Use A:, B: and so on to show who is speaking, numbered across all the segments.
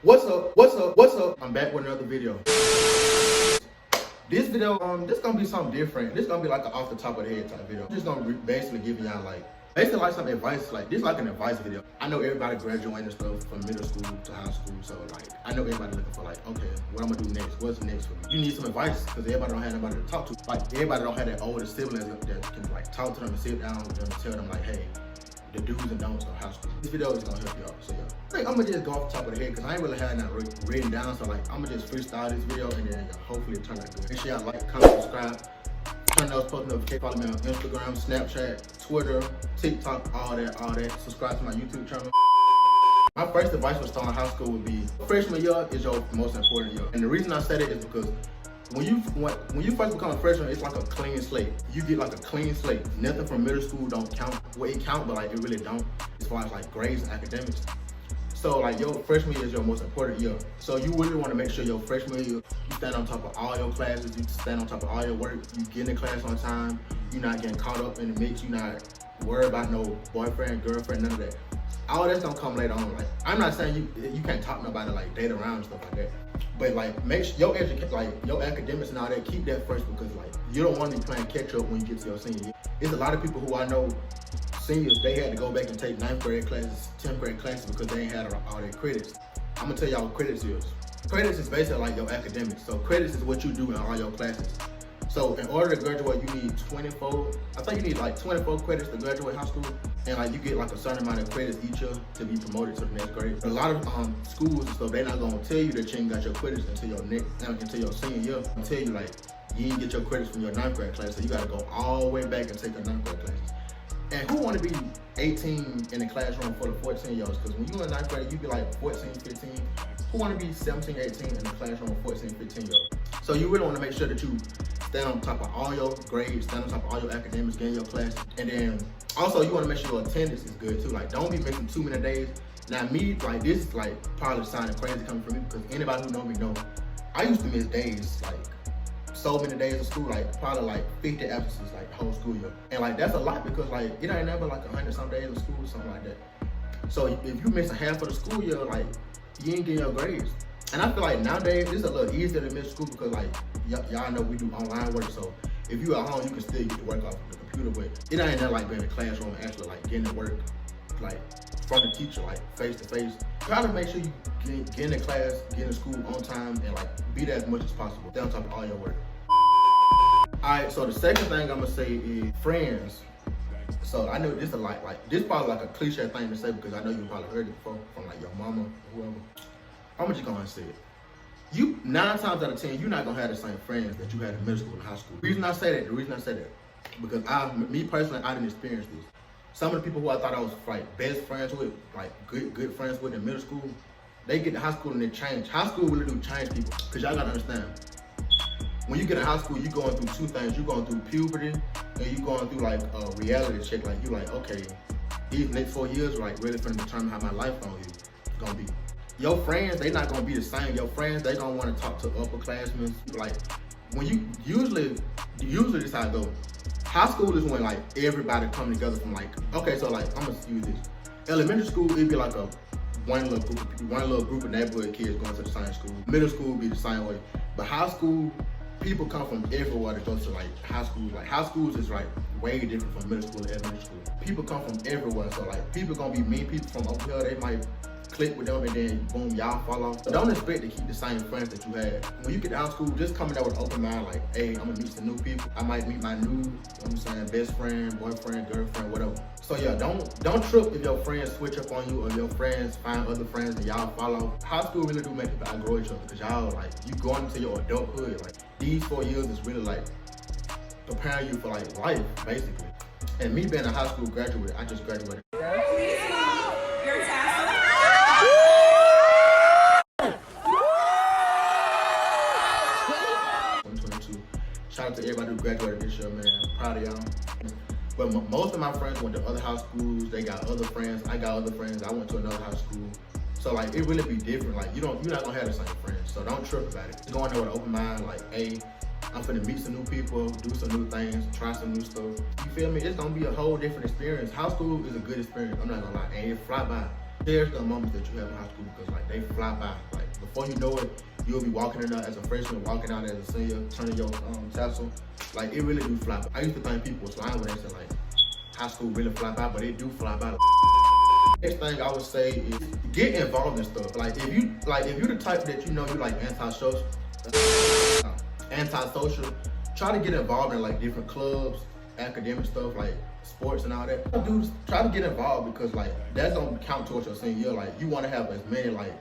A: What's up? What's up? What's up? I'm back with another video. This video, this gonna be something different. This gonna be like an off the top of the head type video. I'm just gonna basically give y'all basically like some advice. Like this is like an advice video. I know everybody graduating and stuff from middle school to high school, so like I know everybody looking for like, okay, what I'm gonna do next? What's next for me? You need some advice because everybody don't have nobody to talk to. Like everybody don't have that older siblings that can like talk to them and sit down with them and tell them like, hey, the do's and don'ts of high school. This video is gonna help y'all. So yeah, I think I'm gonna just go off the top of the head because I ain't really had that written down. So like I'm gonna just freestyle this video and then hopefully it turn out good. Make sure y'all like, comment, subscribe, turn those post notifications, follow me on Instagram, Snapchat, Twitter, TikTok, all that. Subscribe to my YouTube channel. My first advice for starting high school would be freshman year is your most important year. And the reason I said it is because when you first become a freshman, it's like a clean slate. You get like a clean slate. Nothing from middle school don't count. Well, it count, but like it really don't as far as like grades and academics. So like your freshman year is your most important year. So you really want to make sure your freshman year, you stand on top of all your classes, you stand on top of all your work, you get in class on time, you're not getting caught up in the mix, you're not worried about no boyfriend, girlfriend, none of that. All that's gonna come later on. Like I'm not saying you can't talk to nobody like date around and stuff like that. But like make sure your academics and all that, keep that first because like you don't want to be playing catch up when you get to your senior year. There's a lot of people who I know, seniors, they had to go back and take 9th grade classes, 10th grade classes because they ain't had all their credits. I'm gonna tell y'all what credits is. Credits is basically like your academics. So credits is what you do in all your classes. So in order to graduate, you need 24, I think you need like 24 credits to graduate high school. And like you get like a certain amount of credits each year to be promoted to the next grade. But a lot of schools and stuff, they're not gonna tell you that you ain't got your credits until your senior year. I'll tell you like, you didn't get your credits from your 9th grade class, so you gotta go all the way back and take your 9th grade classes. And who wanna be 18 in the classroom for the 14-year-olds? Because when you in 9th grade, you be like 14, 15. Who wanna be 17, 18 in the classroom with 14, 15-year-olds? So you really wanna make sure that you stand on top of all your grades, stand on top of all your academics, get in your class. And then also you wanna make sure your attendance is good too. Like don't be missing too many days. Now me, like this is like probably sounding crazy coming from me because anybody who know me know, I used to miss days, like so many days of school, like probably like 50 absences like the whole school year. And like that's a lot because like it ain't never like 100 some days of school or something like that. So if you miss a half of the school year, like you ain't getting your grades. And I feel like nowadays it's a little easier to miss school because like y'all know we do online work, so if you at home you can still get the work off of the computer, but it ain't that like being in the classroom and actually like getting the work like from the teacher, like face to face. Try to make sure you get in the class, get in school on time, and like be there as much as possible. Stay on top of all your work. Alright, so the second thing I'm gonna say is friends. So I know this is like this probably like a cliche thing to say because I know you probably heard it before from like your mama or whoever. I'm just gonna say it. You 9 times out of 10, you're not gonna have the same friends that you had in middle school and high school. The reason I say that, because me personally, I didn't experience this. Some of the people who I thought I was like best friends with, like good friends with in middle school, they get to high school and they change. High school really do change people, because y'all gotta understand. When you get in high school, you're going through two things. You're going through puberty and you're going through like a reality check. Like you like, okay, these next 4 years are like really finna determine how my life gonna be. Your friends, they not gonna be the same. Your friends, they gonna wanna talk to upperclassmen. Like, when you, usually this how it go. High school is when like everybody come together from like, okay, so like, I'm gonna use this. Elementary school, it'd be like one little group of neighborhood kids going to the same school. Middle school would be the same way. But high school, people come from everywhere to go to like high school. Like high schools is like way different from middle school and elementary school. People come from everywhere, so like people gonna be mean people from over here, they might click with them and then boom, y'all fall off. Don't expect to keep the same friends that you had. When you get out of school, just come in there with an open mind, like, hey, I'm gonna meet some new people. I might meet my new, you know what I'm saying, best friend, boyfriend, girlfriend, whatever. So yeah, don't trip if your friends switch up on you or your friends find other friends and y'all follow. High school really do make people outgrow each other because y'all like, you going into your adulthood. Like these 4 years is really like preparing you for like life, basically. And me being a high school graduate, I just graduated. Shout out to everybody who graduated this year, man. I'm proud of y'all. But most of my friends went to other high schools. They got other friends. I got other friends. I went to another high school. So like, it really be different. Like you're not gonna have the same friends. So don't trip about it. Just go in there with an open mind. Like, hey, I'm finna meet some new people, do some new things, try some new stuff. You feel me? It's gonna be a whole different experience. High school is a good experience. I'm not gonna lie. And it fly by. Cherish the moments that you have in high school because like they fly by. Like before you know it, you'll be walking in there as a freshman, walking out as a senior, turning your tassel. Like it really do fly by. I used to think people was lying when they said like high school really fly by, but it do fly by. Next thing I would say is get involved in stuff. Like if you're the type that you know you like antisocial, try to get involved in like different clubs, academic stuff like sports and all that. Dudes, try to get involved because like that's gonna count towards your senior year. Like you want to have as many like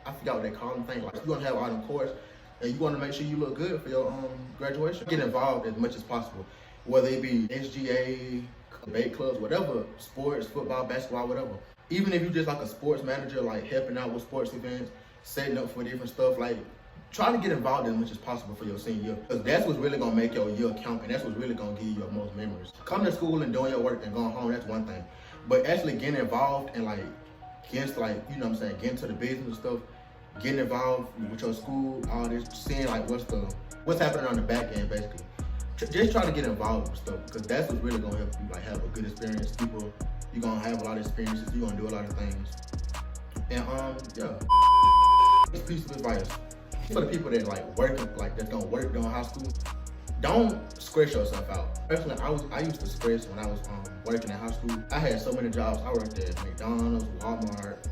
A: I forgot what they call them things. Like you want to have all them courses and you want to make sure you look good for your graduation. Get involved as much as possible, whether it be SGA, debate clubs, whatever, sports, football, basketball, whatever. Even if you just like a sports manager, like helping out with sports events, setting up for different stuff, like try to get involved as much as possible for your senior year. Because that's what's really gonna make your year count and that's what's really gonna give you your most memories. Coming to school and doing your work and going home, that's one thing. But actually getting involved and like against like, you know what I'm saying, getting to the business and stuff, getting involved with your school, all this, seeing like what's happening on the back end basically. Just try to get involved with stuff because that's what's really gonna help you like have a good experience. You're gonna have a lot of experiences, you're gonna do a lot of things. And yeah. This piece of advice for the people that like working, like that don't work during high school, don't stress yourself out. Personally, I used to stress when I was working in high school. I had so many jobs. I worked at McDonald's, Walmart,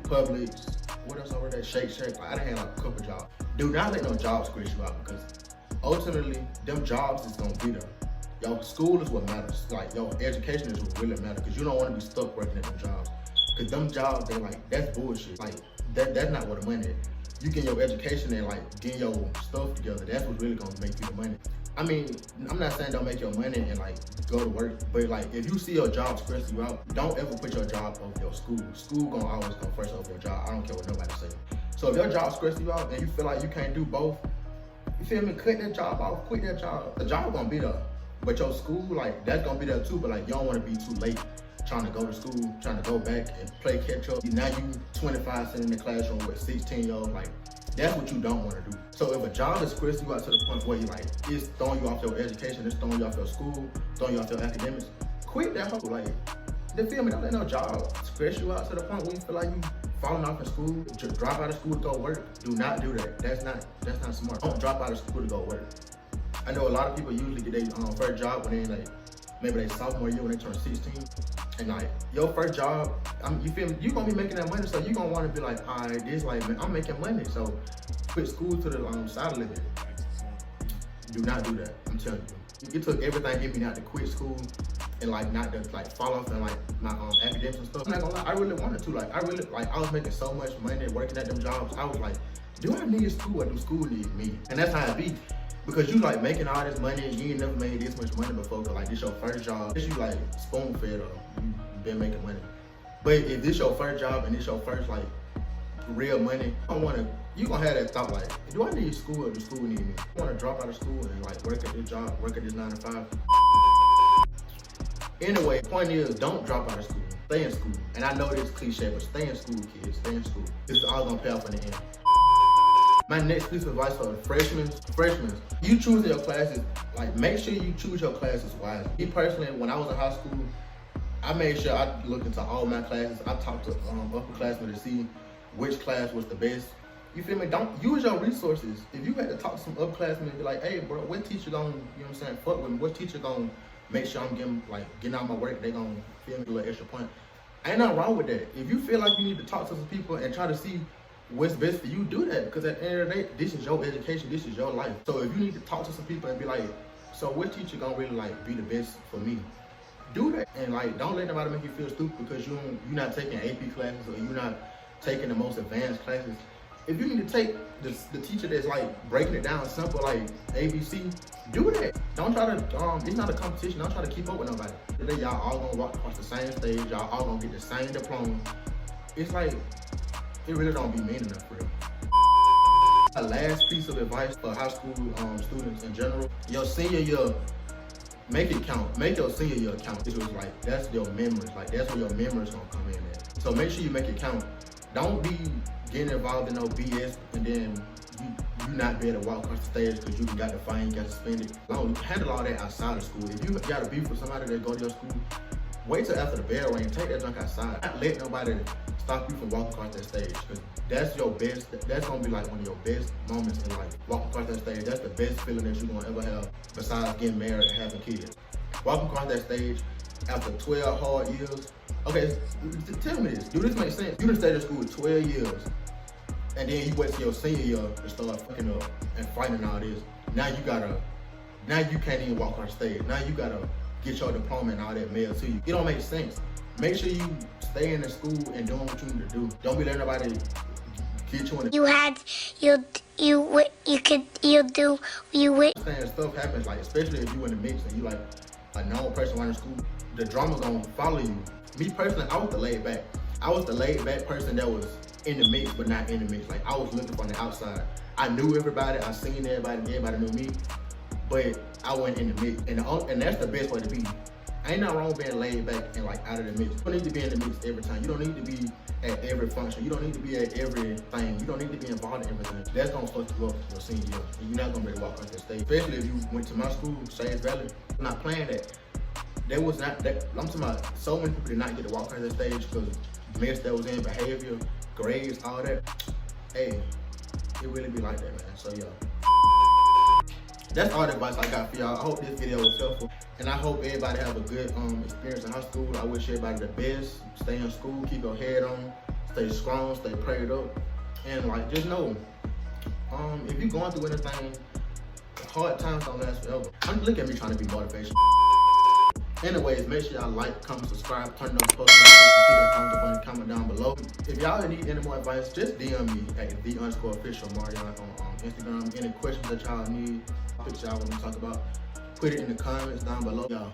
A: Publix. What else I worked at? Shake Shack. I done had like a couple jobs. Do not let no job stress you out because ultimately, them jobs is gonna be there. Your school is what matters. Like your education is what really matters because you don't want to be stuck working at them jobs. Because them jobs, they like that's bullshit. Like that's not what the money is. You get your education and like getting your stuff together. That's what's really gonna make you the money. I mean, I'm not saying don't make your money and like go to work, but like if you see your job stress you out, don't ever put your job over your school. School gonna always come first over your job. I don't care what nobody say. So if your job stress you out and you feel like you can't do both, you feel me? Cut that job off, quit that job. The job gonna be there, but your school, like that's gonna be there too. But like you don't want to be too late trying to go to school, trying to go back and play catch up. Now you 25 sitting in the classroom with 16-year-olds. Like that's what you don't want to do. So if a job is stressing you out to the point where you like it's throwing you off your education, it's throwing you off your school, throwing you off your academics, quit that whole like. You feel me? Don't let no job stress you out to the point where you feel like you falling off in school, just drop out of school to go work. Do not do that. That's not smart. Don't drop out of school to go work. I know a lot of people usually get their first job when they like maybe they sophomore year when they turn 16. And like your first job, you feel me? You gonna be making that money, so you gonna want to be like, all right, this like I'm making money, so quit school to the side a little bit. Do not do that. I'm telling you. It took everything in me not to quit school and like not to like fall off in like my academics and stuff. I'm not gonna lie, I really wanted to. Like I was making so much money working at them jobs. I was like, do I need school or do school need me? And that's how it be. Because you like making all this money and you ain't never made this much money before. Cause like this your first job. This you like spoon fed or you been making money. But if this your first job and this your first like real money, you gonna have that thought like, do I need school or do school need me? I wanna drop out of school and like work at this job, work at this 9 to 5. Anyway, point is, don't drop out of school. Stay in school. And I know this cliche, but stay in school, kids. Stay in school. This is all gonna pay off in the end. My next piece of advice for the freshmen, you choosing your classes, like make sure you choose your classes wisely. Me personally, when I was in high school, I made sure I looked into all my classes. I talked to upperclassmen to see which class was the best. You feel me? Don't use your resources. If you had to talk to some upperclassmen and be like, hey bro, what teacher gonna, you know what I'm saying, fuck with me? What teacher gonna make sure I'm getting out my work, they gonna feel me a little extra point. Ain't nothing wrong with that. If you feel like you need to talk to some people and try to see what's best for you, do that. Because at the end of the day, this is your education, this is your life. So if you need to talk to some people and be like, so what teacher gonna really like be the best for me? Do that. And like, don't let nobody make you feel stupid because you're not taking AP classes or you're not taking the most advanced classes. If you need to take the teacher that's like breaking it down simple like ABC, do that. Don't try to, it's not a competition. Don't try to keep up with nobody. Today y'all all gonna walk across the same stage. Y'all all gonna get the same diploma. It's like, it really don't be mean enough for real. A last piece of advice for high school students in general, your senior year, make it count. Make your senior year count. It was like, that's your memories. Like that's where your memories gonna come in at. So make sure you make it count. Don't be getting involved in no BS and then you not be able to walk across the stage because you got the fine, you got suspended. Don't handle all that outside of school. If you got a beef with somebody that go to your school, wait till after the bell ring, take that junk outside. Not let nobody stop you from walking across that stage, because that's your best, that's gonna be like one of your best moments in life. Walking across that stage, that's the best feeling that you're gonna ever have besides getting married and having kids. Walking across that stage after 12 hard years. Okay, tell me this, do this make sense? You done stayed in school 12 years, and then you wait till your senior year to start fucking up and fighting all this. Now you can't even walk on stage. Now you gotta get your diploma and all that mailed to you. It don't make sense. Make sure you stay in the school and doing what you need to do. Don't be letting nobody get you in the... Stuff happens, like, especially if you in the mix and you like a known person running school, the drama gonna follow you. Me personally, I was the laid back. I was the laid back person that was in the mix, but not in the mix. Like, I was looking from the outside. I knew everybody, I seen everybody, everybody knew me, but I wasn't in the mix. And that's the best way to be. Ain't nothing wrong with being laid back and like out of the mix. You don't need to be in the mix every time. You don't need to be at every function. You don't need to be at everything. You don't need to be involved in everything. That's gonna fuck you up your senior year. And you're not gonna be able to walk on the stage. Especially if you went to my school, Shades Valley. I'm not playing that. There was not that. I'm talking about so many people did not get to walk on the stage because mess that was in, behavior, grades, all that. Hey, it really be like that, man. So yeah. That's all the advice I got for y'all. I hope this video was helpful, and I hope everybody have a good experience in high school. I wish everybody the best. Stay in school, keep your head on, stay strong, stay prayed up, and like just know, if you're going through anything, hard times don't last forever. Look at me trying to be motivational. Anyways, make sure y'all like, comment, subscribe, turn those post notifications, hit that thumbs up button, comment down below. If y'all need any more advice, just DM me at @the_official Marion on Instagram. Any questions that y'all need, topics y'all want to talk about, put it in the comments down below. Y'all.